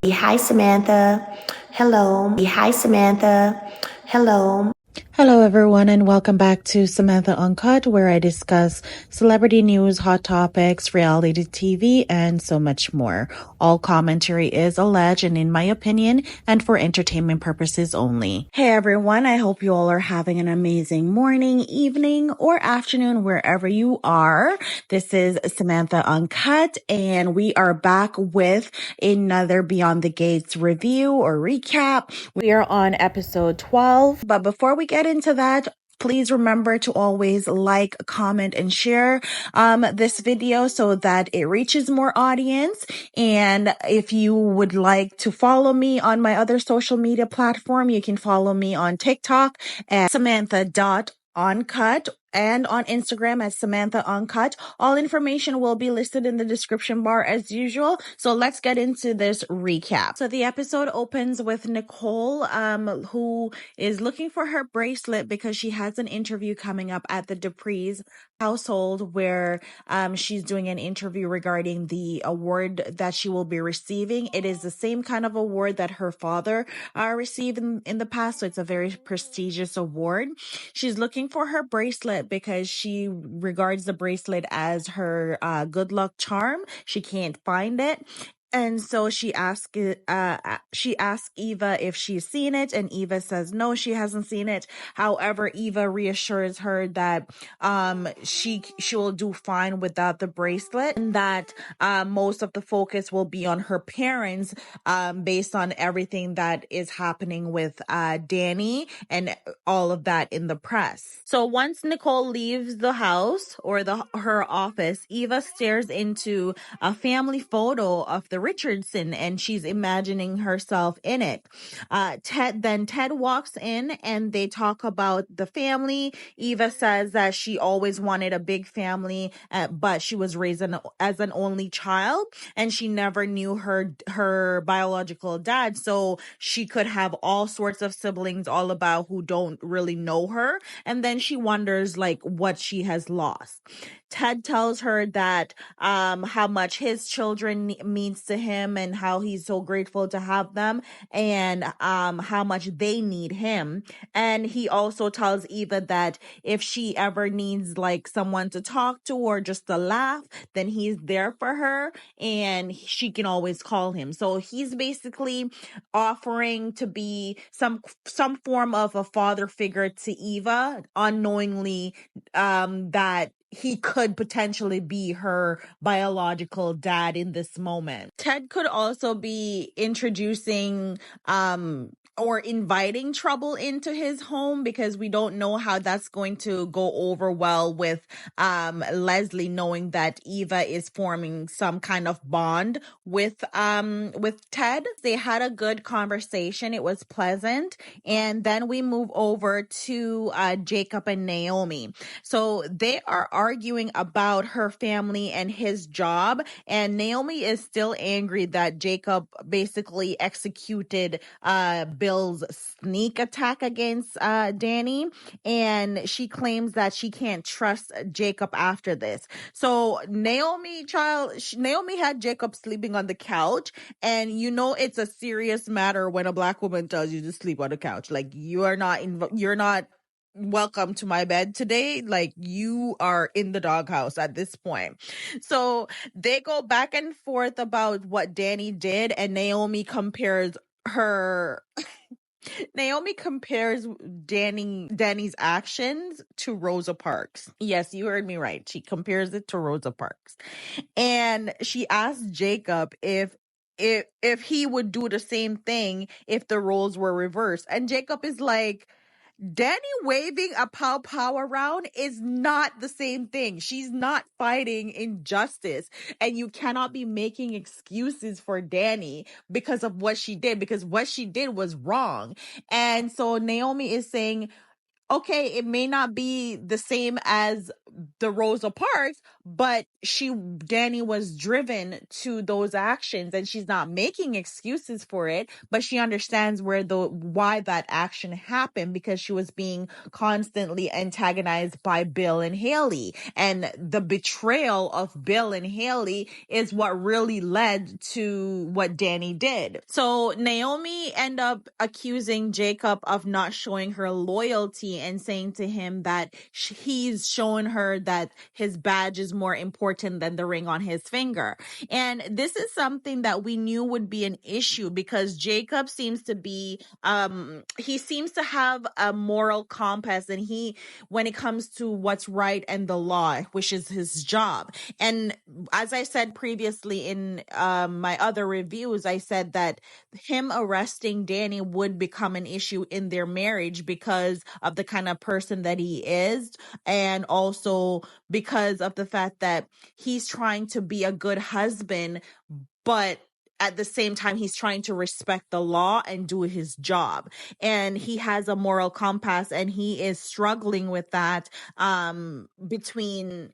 Hi, Samantha. Hello. Hi, Samantha. Hello. Hello, everyone, and welcome back to Samantha Uncut, where I discuss celebrity news, hot topics, reality TV, and so much more. All commentary is alleged and, in my opinion, and for entertainment purposes only. Hey, everyone. I hope you all are having an amazing morning, evening, or afternoon, wherever you are. This is Samantha Uncut, and we are back with another Beyond the Gates review or recap. We are on episode 12, but before we get into that, please remember to always like, comment, and share this video so that it reaches more audience. And if you would like to follow me on my other social media platform, you can follow me on TikTok at Samantha.uncut and on Instagram at Samantha Uncut. All information will be listed in the description bar as usual. So let's get into this recap. So the episode opens with Nicole, who is looking for her bracelet because she has an interview coming up at the Dupree's household where she's doing an interview regarding the award that she will be receiving. It is the same kind of award that her father received in the past, so it's a very prestigious award. She's looking for her bracelet because she regards the bracelet as her good luck charm. She can't find it. And so she asks Eva if she's seen it, and Eva says no, she hasn't seen it. However, Eva reassures her that she will do fine without the bracelet, and that most of the focus will be on her parents based on everything that is happening with Dani and all of that in the press. So once Nicole leaves the house or her office, Eva stares into a family photo of the Richardson and she's imagining herself in it. Ted walks in and they talk about the family. Eva says that she always wanted a big family, but she was raised as an only child and she never knew her biological dad. So she could have all sorts of siblings all about who don't really know her. And then she wonders like what she has lost. Ted tells her that how much his children means to him and how he's so grateful to have them and how much they need him. And he also tells Eva that if she ever needs like someone to talk to or just to laugh, then he's there for her and she can always call him. So he's basically offering to be some form of a father figure to Eva, unknowingly that he could potentially be her biological dad in this moment. Ted could also be introducing or inviting trouble into his home because we don't know how that's going to go over well with Leslie, knowing that Eva is forming some kind of bond with Ted. They had a good conversation. It was pleasant. And then we move over to Jacob and Naomi. So they are arguing about her family and his job, and Naomi is still angry that Jacob basically executed Bill's sneak attack against Dani, and she claims that she can't trust Jacob after this. So Naomi had Jacob sleeping on the couch, and you know it's a serious matter when a black woman tells you to sleep on the couch. Like you're not welcome to my bed today. Like you are in the doghouse at this point. So they go back and forth about what Dani did, and Naomi compares Dani's actions to Rosa Parks. Yes, you heard me right. She compares it to Rosa Parks. And she asked Jacob if he would do the same thing if the roles were reversed. And Jacob is like, Dani waving a pow around is not the same thing. She's not fighting injustice. And you cannot be making excuses for Dani because of what she did, because what she did was wrong. And so Naomi is saying, okay, it may not be the same as the Rosa Parks, but Dani was driven to those actions, and she's not making excuses for it, but she understands why that action happened, because she was being constantly antagonized by Bill and Haley, and the betrayal of Bill and Haley is what really led to what Dani did. So Naomi ended up accusing Jacob of not showing her loyalty and saying to him that he's showing her that his badge is more important than the ring on his finger. And this is something that we knew would be an issue, because Jacob seems to be, he seems to have a moral compass, and when it comes to what's right and the law, which is his job. And as I said previously in my other reviews, I said that him arresting Dani would become an issue in their marriage because of the kind of person that he is, and also because of the fact that he's trying to be a good husband, but at the same time, he's trying to respect the law and do his job. And he has a moral compass, and he is struggling with that between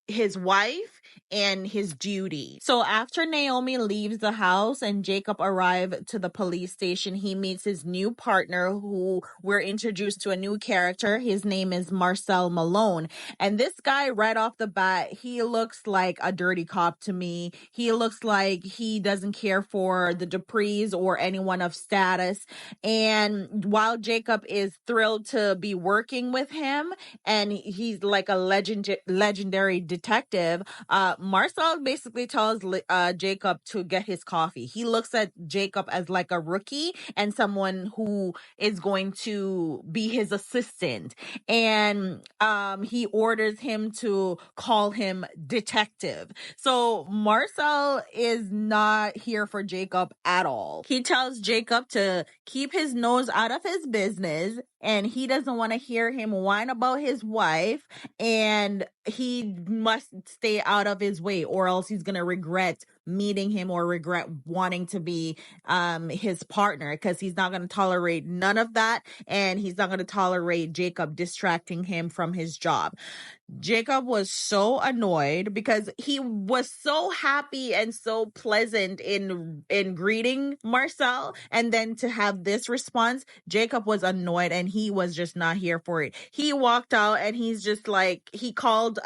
his wife and his duty. So after Naomi leaves the house and Jacob arrives to the police station, he meets his new partner, who we're introduced to a new character. His name is Marcel Malone. And this guy, right off the bat, he looks like a dirty cop to me. He looks like he doesn't care for the Duprees or anyone of status. And while Jacob is thrilled to be working with him, and he's like a legendary detective, Marcel basically tells Jacob to get his coffee. He looks at Jacob as like a rookie and someone who is going to be his assistant. And he orders him to call him detective. So Marcel is not here for Jacob at all. He tells Jacob to keep his nose out of his business, and he doesn't want to hear him whine about his wife, and he must stay out of his way, or else he's going to regret meeting him or regret wanting to be his partner, because he's not going to tolerate none of that, and he's not going to tolerate Jacob distracting him from his job. Jacob was so annoyed because he was so happy and so pleasant in greeting Marcel, and then to have this response, Jacob was annoyed, and he was just not here for it. He walked out, and he's just like, he called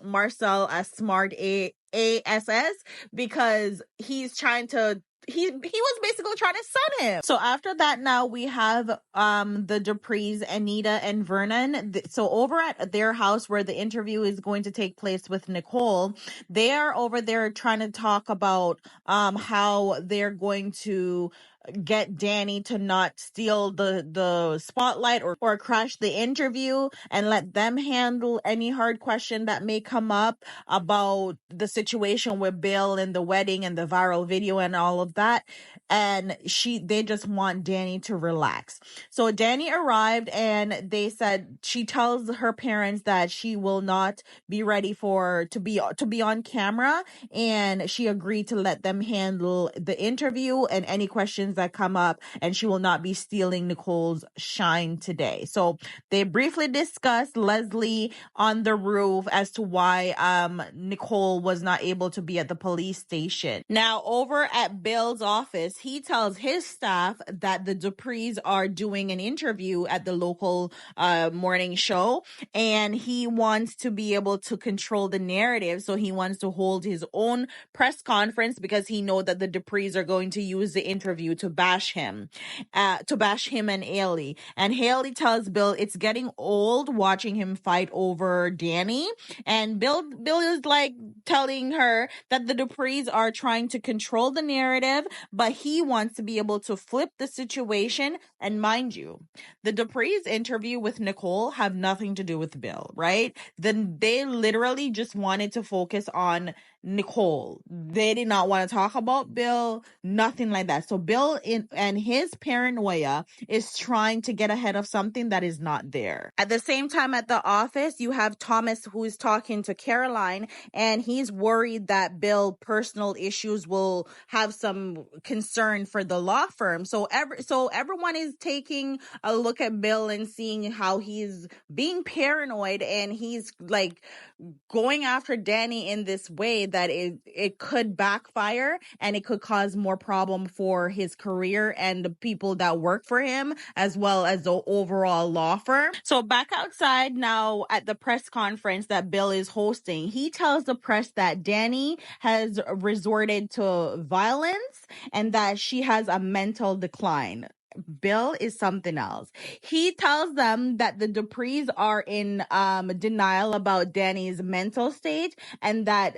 Marcel a smart ass, because he's trying to he was basically trying to sun him. So after that, now we have the Duprees, Anita and Vernon. So over at their house where the interview is going to take place with Nicole, they are over there trying to talk about how they're going to get Dani to not steal the spotlight or crash the interview, and let them handle any hard question that may come up about the situation with Bill and the wedding and the viral video and all of that. And they just want Dani to relax. So Dani arrived, and they said she tells her parents that she will not be ready to be on camera, and she agreed to let them handle the interview and any questions that come up, and she will not be stealing Nicole's shine today. So they briefly discussed Leslie on the roof as to why Nicole was not able to be at the police station. Now over at Bill's office, he tells his staff that the Duprees are doing an interview at the local morning show, and he wants to be able to control the narrative, so he wants to hold his own press conference, because he knows that the Duprees are going to use the interview to bash him and Haley. And Haley tells Bill it's getting old watching him fight over Dani, and Bill is like telling her that the Duprees are trying to control the narrative, but he wants to be able to flip the situation. And mind you, the Duprees interview with Nicole have nothing to do with Bill, right? Then they literally just wanted to focus on Nicole. They did not want to talk about Bill, nothing like that. So Bill and his paranoia is trying to get ahead of something that is not there. At the same time, at the office, you have Thomas, who is talking to Caroline, and he's worried that Bill's personal issues will have some concern for the law firm. So everyone is taking a look at Bill and seeing how he's being paranoid, and he's like going after Dani in this way that it could backfire, and it could cause more problem for his career and the people that work for him, as well as the overall law firm. So back outside now at the press conference that Bill is hosting, he tells the press that Dani has resorted to violence and that she has a mental decline. Bill is something else. He tells them that the Duprees are in denial about Dani's mental state, and that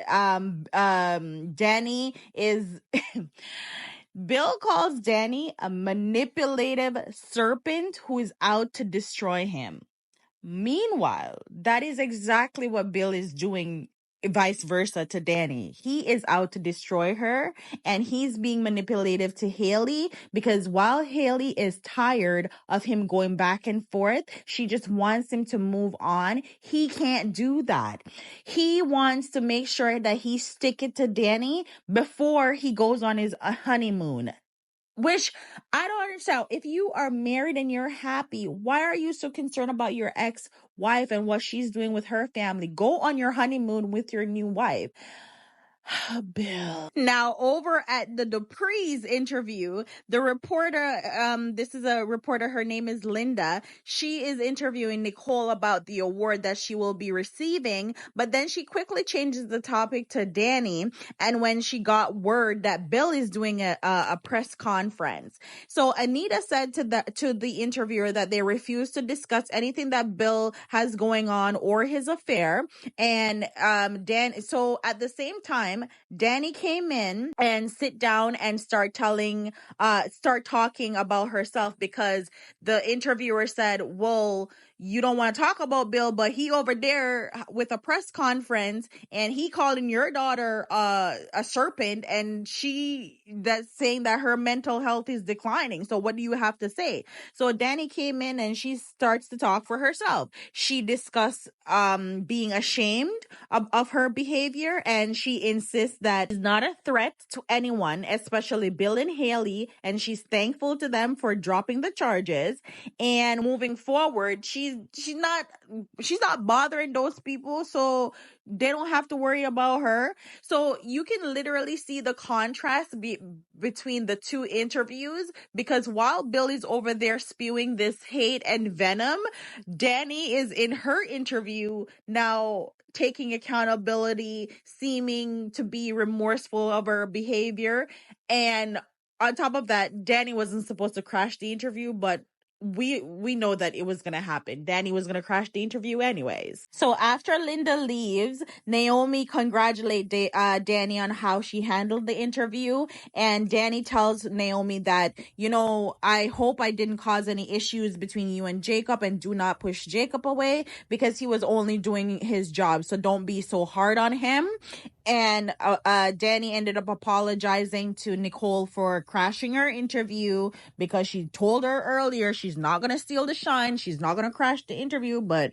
Dani is Bill calls Dani a manipulative serpent who is out to destroy him. Meanwhile, that is exactly what Bill is doing, vice versa to Dani. He is out to destroy her, and he's being manipulative to Haley, because while Haley is tired of him going back and forth, she just wants him to move on. He can't do that. He wants to make sure that he stick it to Dani before he goes on his honeymoon. Which I don't understand. If you are married and you're happy, why are you so concerned about your ex-wife and what she's doing with her family? Go on your honeymoon with your new wife. Bill. Now, over at the Dupree's interview, the reporter, this is a reporter, her name is Linda. She is interviewing Nicole about the award that she will be receiving, but then she quickly changes the topic to Dani, and when she got word that Bill is doing a press conference. So Anita said to the interviewer that they refuse to discuss anything that Bill has going on or his affair. And so at the same time, Dani came in and sit down and start talking about herself, because the interviewer said, well, you don't want to talk about Bill, but he over there with a press conference, and he calling your daughter a serpent, and that's saying that her mental health is declining. So what do you have to say? So Dani came in and she starts to talk for herself. She discussed being ashamed of her behavior, and she insists that it's not a threat to anyone, especially Bill and Haley, and she's thankful to them for dropping the charges. And moving forward, she's not bothering those people, so they don't have to worry about her. So you can literally see the contrast between the two interviews, because while Bill is over there spewing this hate and venom, Dani is in her interview now taking accountability, seeming to be remorseful of her behavior. And on top of that, Dani wasn't supposed to crash the interview, but we know that it was going to happen. Dani was going to crash the interview anyways. So after Linda leaves, Naomi congratulates Dani on how she handled the interview. And Dani tells Naomi that, I hope I didn't cause any issues between you and Jacob, and do not push Jacob away, because he was only doing his job. So don't be so hard on him. And Dani ended up apologizing to Nicole for crashing her interview, because she told her earlier she's not going to steal the shine. She's not going to crash the interview, but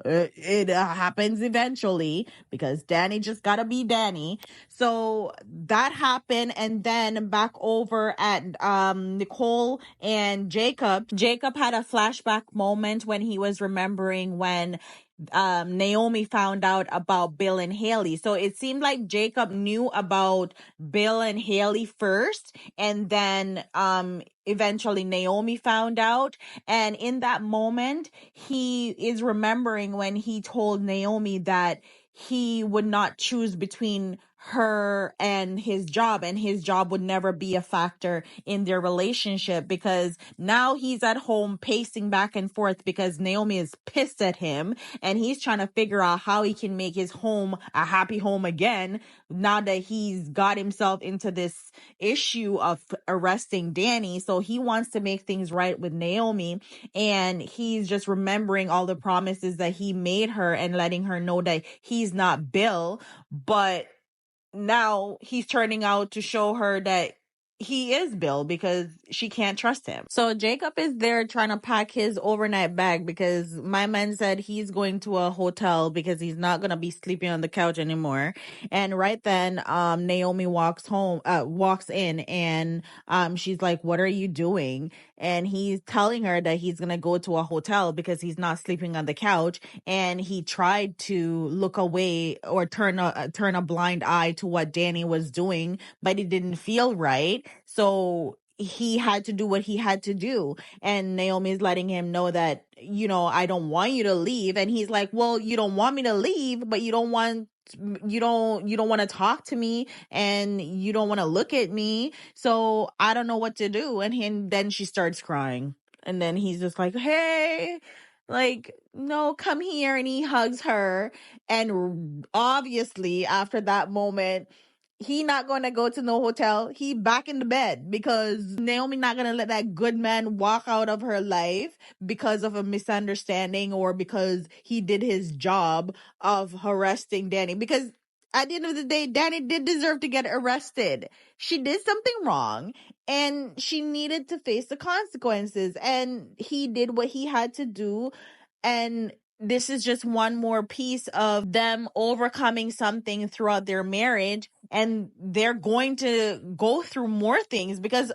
it happens eventually, because Dani just got to be Dani. So that happened. And then back over at Nicole and Jacob had a flashback moment when he was remembering when Naomi found out about Bill and Haley. So it seemed like Jacob knew about Bill and Haley first, and then eventually Naomi found out. And in that moment, he is remembering when he told Naomi that he would not choose between her and his job would never be a factor in their relationship, because now he's at home pacing back and forth because Naomi is pissed at him, and he's trying to figure out how he can make his home a happy home again now that he's got himself into this issue of arresting Dani. So he wants to make things right with Naomi, and he's just remembering all the promises that he made her and letting her know that he's not Bill, but now he's turning out to show her that he is Bill because she can't trust him. So Jacob is there trying to pack his overnight bag because my man said he's going to a hotel because he's not going to be sleeping on the couch anymore. And right then, Naomi walks in and, she's like, "What are you doing?" And he's telling her that he's going to go to a hotel because he's not sleeping on the couch. And he tried to look away or turn a blind eye to what Dani was doing, but it didn't feel right. So he had to do what he had to do. And Naomi's letting him know that, I don't want you to leave. And he's like, "Well, you don't want me to leave, but you don't want to talk to me and you don't want to look at me. So I don't know what to do." And then she starts crying. And then he's just like, "Hey, like, no, come here." And he hugs her. And obviously after that moment, he not going to go to no hotel. He back in the bed because Naomi not going to let that good man walk out of her life because of a misunderstanding or because he did his job of harassing Dani. Because at the end of the day, Dani did deserve to get arrested. She did something wrong and she needed to face the consequences. And he did what he had to do. And this is just one more piece of them overcoming something throughout their marriage. And they're going to go through more things because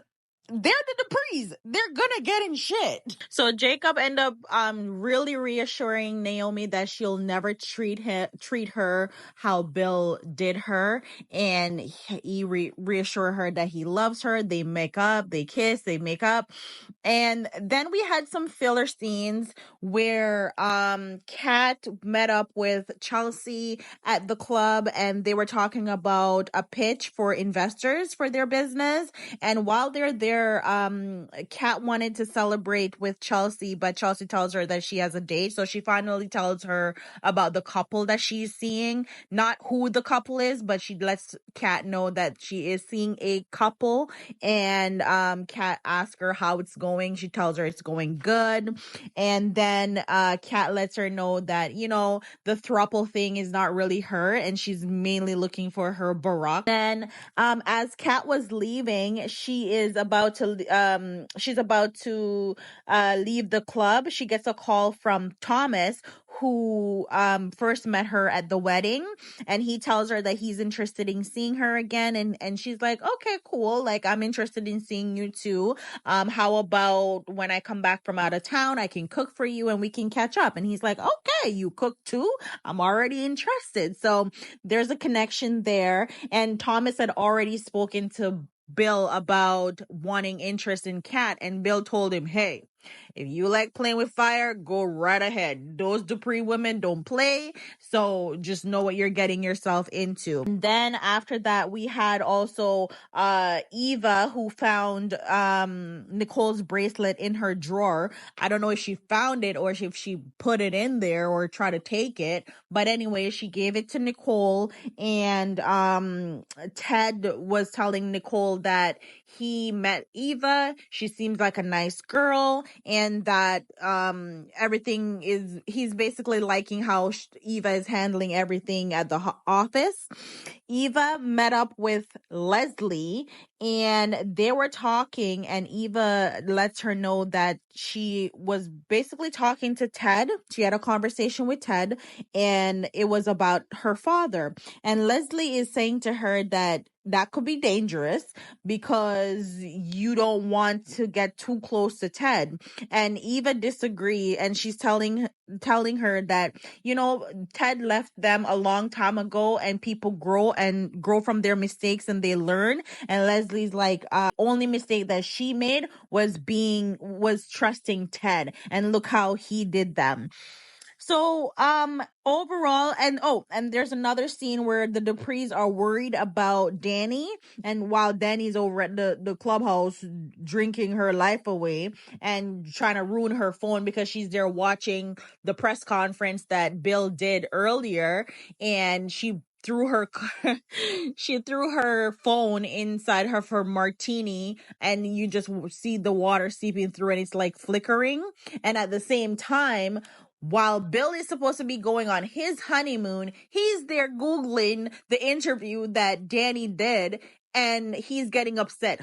they're the Duprees. They're gonna get in shit. So Jacob end up really reassuring Naomi that she'll never treat her how Bill did her, and he reassure her that he loves her. They make up, they kiss, they make up. And then we had some filler scenes where Kat met up with Chelsea at the club and they were talking about a pitch for investors for their business. And while they're there, Kat wanted to celebrate with Chelsea, but Chelsea tells her that she has a date. So she finally tells her about the couple that she's seeing, not who the couple is, but she lets Kat know that she is seeing a couple. And Kat asks her how it's going. She tells her it's going good. And then Kat lets her know that, the throuple thing is not really her and she's mainly looking for her Barack. Then as Kat was leaving, she's about to leave the club. She gets a call from Tomas, who first met her at the wedding, and he tells her that he's interested in seeing her again. And she's like, "Okay, cool. Like, I'm interested in seeing you too. How about when I come back from out of town, I can cook for you and we can catch up?" And he's like, "Okay, you cook too? I'm already interested." So there's a connection there. And Tomas had already spoken to Bill about wanting interest in Kat, and Bill told him, "Hey, if you like playing with fire, go right ahead. Those Dupree women don't play, so just know what you're getting yourself into." And then after that, we had also Eva, who found Nicole's bracelet in her drawer. I don't know if she found it or if she put it in there or tried to take it, but anyway, she gave it to Nicole. And Ted was telling Nicole that he met Eva. She seems like a nice girl, and that he's basically liking how Eva is handling everything at the office. Eva met up with Leslie and they were talking, and Eva lets her know that she was basically talking to Ted. She had a conversation with Ted and it was about her father. And Leslie is saying to her that could be dangerous because you don't want to get too close to Ted. And Eva disagreed, and she's telling her that, Ted left them a long time ago and people grow from their mistakes and they learn. And Leslie's like, only mistake that she made was trusting Ted, and look how he did them. So, overall, and there's another scene where the Duprees are worried about Dani, and while Dani's over at the clubhouse drinking her life away and trying to ruin her phone because she's there watching the press conference that Bill did earlier, and she threw her phone inside her martini, and you just see the water seeping through and it's like flickering. And at the same time, while Bill is supposed to be going on his honeymoon, he's there Googling the interview that Dani did, and he's getting upset.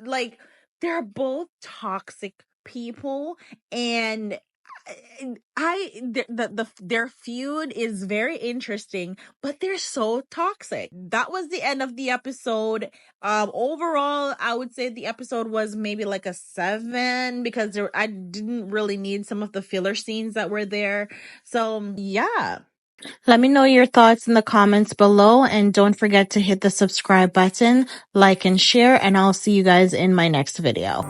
Like, they're both toxic people, and their feud is very interesting, but they're so toxic. That was the end of the episode. Overall, I would say the episode was maybe like a 7 because I didn't really need some of the filler scenes that were there. So yeah. Let me know your thoughts in the comments below, and don't forget to hit the subscribe button, like and share, and I'll see you guys in my next video.